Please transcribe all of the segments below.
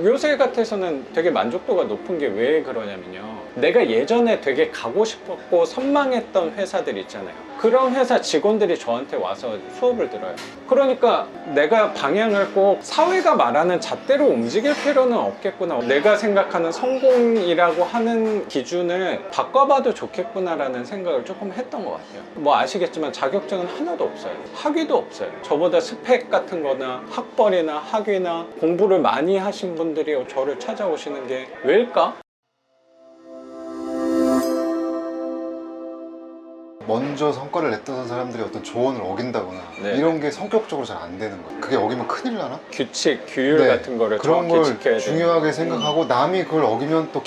요새 같아서는 되게 만족도가 높은 게 왜 그러냐면요, 내가 예전에 되게 가고 싶었고 선망했던 회사들 있잖아요. 그런 회사 직원들이 저한테 와서 수업을 들어요. 그러니까 내가 방향을 꼭 사회가 말하는 잣대로 움직일 필요는 없겠구나, 내가 생각하는 성공이라고 하는 기준을 바꿔봐도 좋겠구나라는 생각을 조금 했던 것 같아요. 뭐 아시겠지만 자격증은 하나도 없어요. 학위도 없어요. 저보다 스펙 같은 거나 학벌이나 학위나 공부를 많이 하신 분들이 저를 찾아오시는 게 왜일까? 먼저 성과를 냈던 사람들이 어떤 조언을 어긴다거나 네. 이런 게 성격적으로 잘 안 되는 거예요. 그게 어기면 큰일 나나? 규칙, 규율 네. 같은 거를 그런 정확히 걸 지켜야 돼요. 중요하게 생각하고 남이 그걸 어기면 또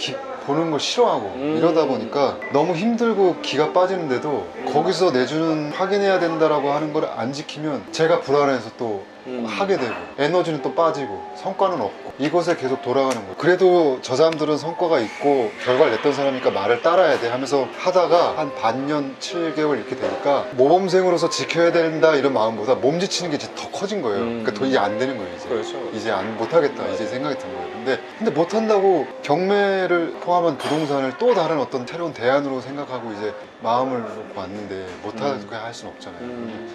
보는 걸 싫어하고 이러다 보니까 너무 힘들고 기가 빠지는데도 거기서 내주는 확인해야 된다라고 하는 걸 안 지키면 제가 불안해서 또 하게 되고 에너지는 또 빠지고 성과는 없고 이곳에 계속 돌아가는 거예요. 그래도 저 사람들은 성과가 있고 결과를 냈던 사람이니까 말을 따라야 돼 하면서 하다가 한 반년 7개월 이렇게 되니까 모범생으로서 지켜야 된다 이런 마음보다 몸지치는 게 이제 더 커진 거예요. 그러니까 더 이제 안 되는 거예요. 이제 그렇죠. 이제 못하겠다 이제 생각이 든 거예요. 근데 못한다고 경매를 포함한 부동산을 또 다른 어떤 새로운 대안으로 생각하고 이제 마음을 놓고 왔는데 못하게 할 수는 없잖아요.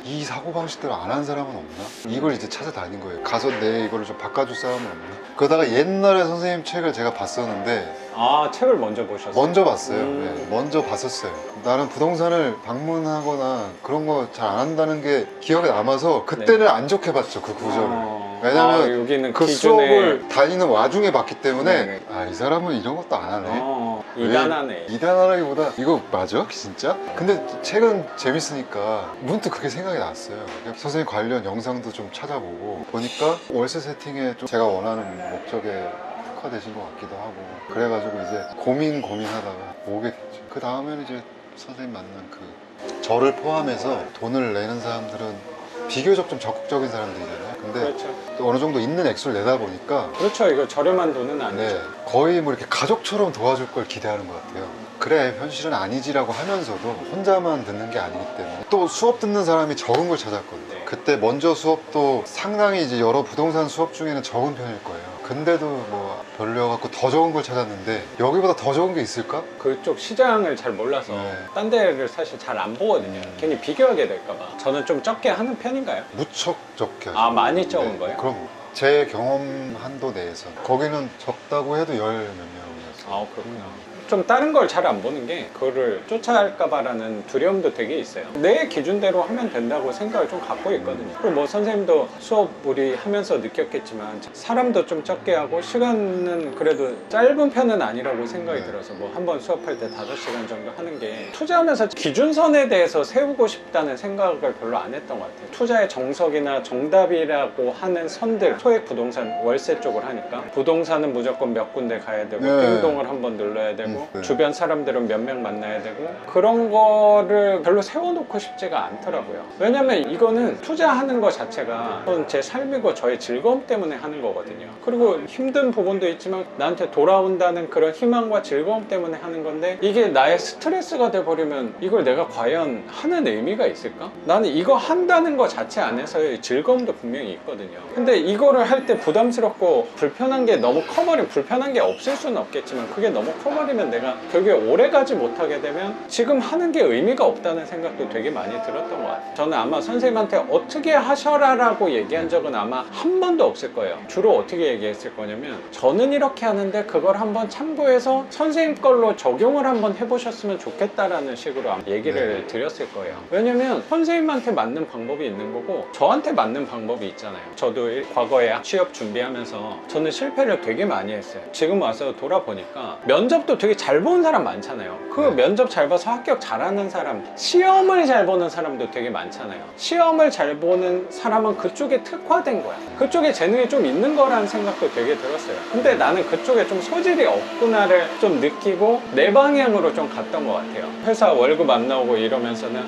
이 사고방식대로 안 한 사람은 없나? 이걸 이제 찾아다닌 거예요. 가서 내 이거를 좀 바꿔줄 사람은 없나? 그러다가 옛날에 선생님 책을 제가 봤었는데 아, 책을 먼저 보셨어요? 먼저 봤어요. 네, 먼저 봤었어요. 나는 부동산을 방문하거나 그런 거 잘 안 한다는 게 기억에 남아서 그때는 안 좋게 봤죠, 그 구조를. 왜냐면 여기는 그 기준에... 수업을 다니는 와중에 봤기 때문에 네네. 아, 이 사람은 이런 것도 안 하네. 이단하네. 이단하기보다 이거 맞아? 진짜? 근데 책은 재밌으니까 문득 그게 생각이 났어요. 선생님 관련 영상도 좀 찾아보고 보니까 월세 세팅에 좀 제가 원하는 목적에 특화되신 것 같기도 하고 그래가지고 이제 고민하다가 오게 됐죠. 그 다음에는 이제 선생님 만난 저를 포함해서 돈을 내는 사람들은 비교적 좀 적극적인 사람들이잖아요. 근데 그렇죠. 또 어느 정도 있는 액수를 내다 보니까 그렇죠. 이거 저렴한 돈은 아니죠. 네, 거의 뭐 이렇게 가족처럼 도와줄 걸 기대하는 것 같아요. 그래, 현실은 아니지라고 하면서도 혼자만 듣는 게 아니기 때문에 또 수업 듣는 사람이 적은 걸 찾았거든요. 네. 그때 먼저 수업도 상당히 이제 여러 부동산 수업 중에는 적은 편일 거예요. 근데도 뭐 별로여갖고 더 적은 걸 찾았는데 여기보다 더 적은 게 있을까? 그쪽 시장을 잘 몰라서 네. 딴 데를 사실 잘 안 보거든요. 괜히 비교하게 될까봐. 저는 좀 적게 하는 편인가요? 무척 적게 하죠. 아, 많이 적은 네, 거예요? 그럼 제 경험 한도 내에서 거기는 적다고 해도 열 몇 명이었어요. 아, 그렇구나. 좀 다른 걸 잘 안 보는 게 그거를 쫓아할까봐라는 두려움도 되게 있어요. 내 기준대로 하면 된다고 생각을 좀 갖고 있거든요. 그리고 뭐 선생님도 수업 우리 하면서 느꼈겠지만 사람도 좀 적게 하고 시간은 그래도 짧은 편은 아니라고 생각이 네. 들어서 뭐 한 번 수업할 때 5시간 정도 하는 게 투자하면서 기준선에 대해서 세우고 싶다는 생각을 별로 안 했던 것 같아요. 투자의 정석이나 정답이라고 하는 선들, 소액 부동산 월세 쪽을 하니까 부동산은 무조건 몇 군데 가야 되고 네. 띵동을 한번 눌러야 되고 네. 주변 사람들은 몇 명 만나야 되고 그런 거를 별로 세워놓고 싶지가 않더라고요. 왜냐면 이거는 투자하는 것 자체가 제 삶이고 저의 즐거움 때문에 하는 거거든요. 그리고 힘든 부분도 있지만 나한테 돌아온다는 그런 희망과 즐거움 때문에 하는 건데 이게 나의 스트레스가 돼버리면 이걸 내가 과연 하는 의미가 있을까? 나는 이거 한다는 것 자체 안에서의 즐거움도 분명히 있거든요. 근데 이거를 할 때 부담스럽고 불편한 게 너무 커버리면 불편한 게 없을 수는 없겠지만 그게 너무 커버리면 내가 결국에 오래 가지 못하게 되면 지금 하는 게 의미가 없다는 생각도 되게 많이 들었던 것 같아요. 저는 아마 선생님한테 어떻게 하셔라 라고 얘기한 적은 아마 한 번도 없을 거예요. 주로 어떻게 얘기했을 거냐면 저는 이렇게 하는데 그걸 한번 참고해서 선생님 걸로 적용을 한번 해보셨으면 좋겠다라는 식으로 아마 얘기를 드렸을 거예요. 왜냐면 선생님한테 맞는 방법이 있는 거고 저한테 맞는 방법이 있잖아요. 저도 과거에 취업 준비하면서 저는 실패를 되게 많이 했어요. 지금 와서 돌아보니까 면접도 되게 잘 본 사람 많잖아요. 그 면접 잘 봐서 합격 잘하는 사람, 시험을 잘 보는 사람도 되게 많잖아요. 시험을 잘 보는 사람은 그쪽에 특화된 거야. 그쪽에 재능이 좀 있는 거라는 생각도 되게 들었어요. 근데 나는 그쪽에 좀 소질이 없구나를 좀 느끼고 내 방향으로 좀 갔던 것 같아요. 회사 월급 안 나오고 이러면서는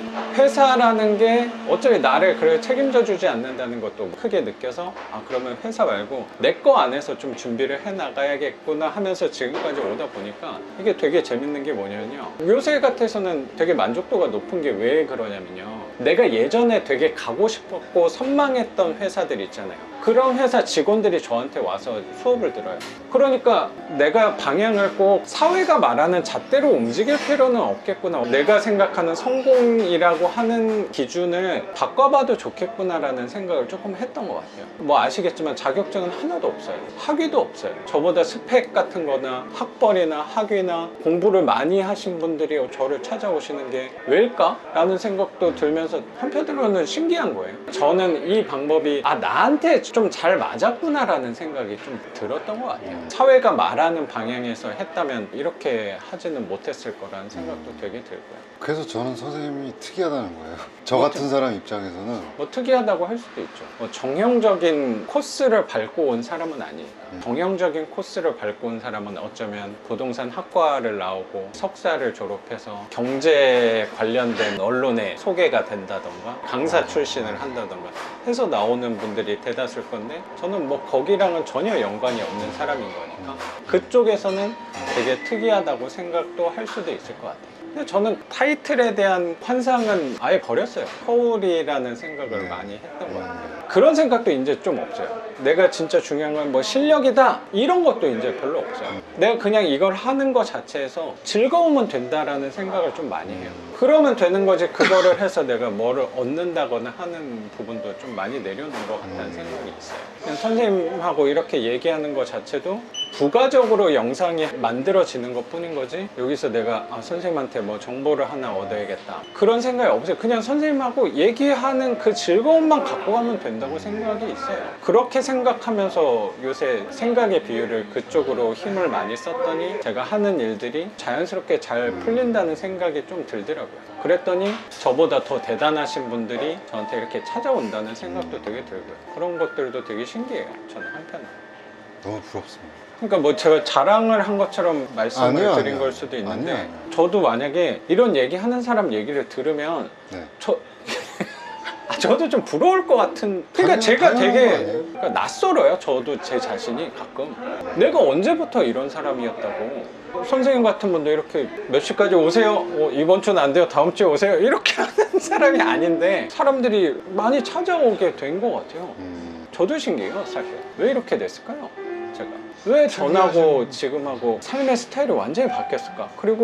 회사라는 게 어차피 나를 그래 책임져 주지 않는다는 것도 크게 느껴서 아, 그러면 회사 말고 내 거 안에서 좀 준비를 해 나가야겠구나 하면서 지금까지 오다 보니까 이게 되게 재밌는 게 뭐냐면요, 요새 같아서는 되게 만족도가 높은 게 왜 그러냐면요, 내가 예전에 되게 가고 싶었고 선망했던 회사들 있잖아요. 그런 회사 직원들이 저한테 와서 수업을 들어요. 그러니까 내가 방향을 꼭 사회가 말하는 잣대로 움직일 필요는 없겠구나. 내가 생각하는 성공이라고 하는 기준을 바꿔봐도 좋겠구나라는 생각을 조금 했던 것 같아요. 뭐 아시겠지만 자격증은 하나도 없어요. 학위도 없어요. 저보다 스펙 같은 거나 학벌이나 학위나 공부를 많이 하신 분들이 저를 찾아오시는 게 왜일까? 라는 생각도 들면서 한편으로는 신기한 거예요. 저는 이 방법이 나한테 좀 잘 맞았구나라는 생각이 좀 들었던 것 같아요. 사회가 말하는 방향에서 했다면 이렇게 하지는 못했을 거라는 생각도 되게 들고요. 그래서 저는 선생님이 특이하다는 거예요. 저 같은 사람 입장에서는. 뭐 특이하다고 할 수도 있죠. 뭐 정형적인 코스를 밟고 온 사람은 아니에요. 정형적인 코스를 밟고 온 사람은 어쩌면 부동산 학과를 나오고 석사를 졸업해서 경제 관련된 언론에 소개가 된다던가 강사 출신을 한다던가 해서 나오는 분들이 대다수일 건데, 저는 뭐 거기랑은 전혀 연관이 없는 사람인 거니까 그쪽에서는 되게 특이하다고 생각도 할 수도 있을 것 같아요. 근데 저는 타이틀에 대한 환상은 아예 버렸어요. 서울이라는 생각을 많이 했던 것 같아요. 그런 생각도 이제 좀 없어요. 내가 진짜 중요한 건 뭐 실력이다 이런 것도 이제 별로 없어요. 내가 그냥 이걸 하는 것 자체에서 즐거우면 된다라는 생각을 좀 많이 해요. 그러면 되는 거지, 그거를 해서 내가 뭐를 얻는다거나 하는 부분도 좀 많이 내려놓은 것 같다는 생각이 있어요. 그냥 선생님하고 이렇게 얘기하는 것 자체도 부가적으로 영상이 만들어지는 것 뿐인 거지, 여기서 내가 선생님한테 뭐 정보를 하나 얻어야겠다 그런 생각이 없어요. 그냥 선생님하고 얘기하는 그 즐거움만 갖고 가면 된다고 생각이 있어요. 그렇게 생각하면서 요새 생각의 비율을 그쪽으로 힘을 많이 썼더니 제가 하는 일들이 자연스럽게 잘 풀린다는 생각이 좀 들더라고요. 그랬더니 저보다 더 대단하신 분들이 저한테 이렇게 찾아온다는 생각도 되게 들고요. 그런 것들도 되게 신기해요. 저는 한편으로. 너무 부럽습니다. 그러니까 뭐 제가 자랑을 한 것처럼 말씀을 아니요, 드린 아니요. 걸 수도 있는데, 아니요. 저도 만약에 이런 얘기 하는 사람 얘기를 들으면 네. 저도 좀 부러울 것 같은. 그러니까 제가 당연한 되게 거 아니에요? 그러니까 낯설어요. 저도 제 자신이 가끔 내가 언제부터 이런 사람이었다고. 선생님 같은 분도 이렇게 몇 시까지 오세요, 이번 주는 안 돼요, 다음 주에 오세요, 이렇게 하는 사람이 아닌데 사람들이 많이 찾아오게 된 것 같아요. 저도 신기해요. 사실 왜 이렇게 됐을까요? 제가 왜 전하고 지금하고 삶의 스타일이 완전히 바뀌었을까? 그리고